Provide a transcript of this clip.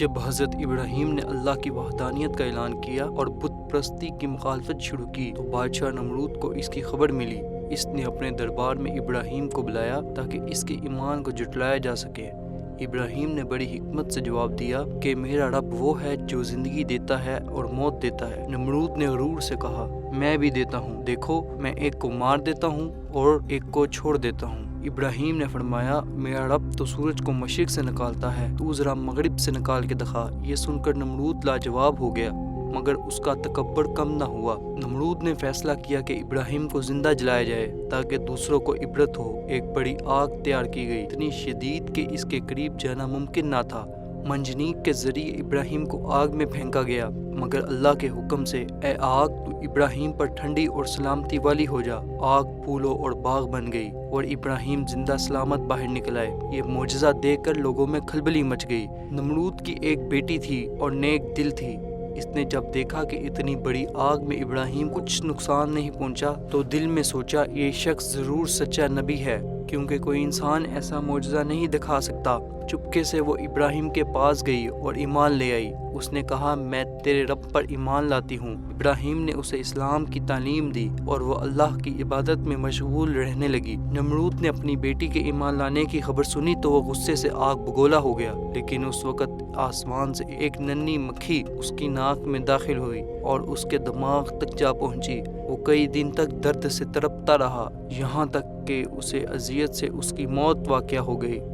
جب حضرت ابراہیم نے اللہ کی وحدانیت کا اعلان کیا اور بت پرستی کی مخالفت شروع کی تو بادشاہ نمرود کو اس کی خبر ملی۔ اس نے اپنے دربار میں ابراہیم کو بلایا تاکہ اس کے ایمان کو جھٹلایا جا سکے۔ ابراہیم نے بڑی حکمت سے جواب دیا کہ میرا رب وہ ہے جو زندگی دیتا ہے اور موت دیتا ہے۔ نمرود نے غرور سے کہا، میں بھی دیتا ہوں، دیکھو میں ایک کو مار دیتا ہوں اور ایک کو چھوڑ دیتا ہوں۔ ابراہیم نے فرمایا، میرا رب تو سورج کو مشرق سے نکالتا ہے، تو ذرا مغرب سے نکال کے دکھا۔ یہ سن کر نمرود لاجواب ہو گیا، مگر اس کا تکبر کم نہ ہوا۔ نمرود نے فیصلہ کیا کہ ابراہیم کو زندہ جلایا جائے تاکہ دوسروں کو عبرت ہو۔ ایک بڑی آگ تیار کی گئی، اتنی شدید کہ اس کے قریب جانا ممکن نہ تھا۔ منجنیق کے ذریعے ابراہیم کو آگ میں پھینکا گیا، مگر اللہ کے حکم سے، اے آگ تو ابراہیم پر ٹھنڈی اور سلامتی والی ہو جا۔ آگ پھولوں اور باغ بن گئی اور ابراہیم زندہ سلامت باہر نکل آئے۔ یہ معجزہ دیکھ کر لوگوں میں کھلبلی مچ گئی۔ نمرود کی ایک بیٹی تھی اور نیک دل تھی۔ اس نے جب دیکھا کہ اتنی بڑی آگ میں ابراہیم کچھ نقصان نہیں پہنچا تو دل میں سوچا، یہ شخص ضرور سچا نبی ہے، کیونکہ کوئی انسان ایسا معجزہ نہیں دکھا سکتا۔ چپکے سے وہ ابراہیم کے پاس گئی اور ایمان لے آئی۔ اس نے کہا، میں تیرے رب پر ایمان لاتی ہوں۔ ابراہیم نے اسے اسلام کی تعلیم دی اور وہ اللہ کی عبادت میں مشغول رہنے لگی۔ نمرود نے اپنی بیٹی کے ایمان لانے کی خبر سنی تو وہ غصے سے آگ بگولا ہو گیا، لیکن اس وقت آسمان سے ایک ننھی مکھی اس کی ناک میں داخل ہوئی اور اس کے دماغ تک جا پہنچی۔ وہ کئی دن تک درد سے تڑپتا رہا، یہاں تک کہ اسے اذیت سے اس کی موت واقع ہو گئی۔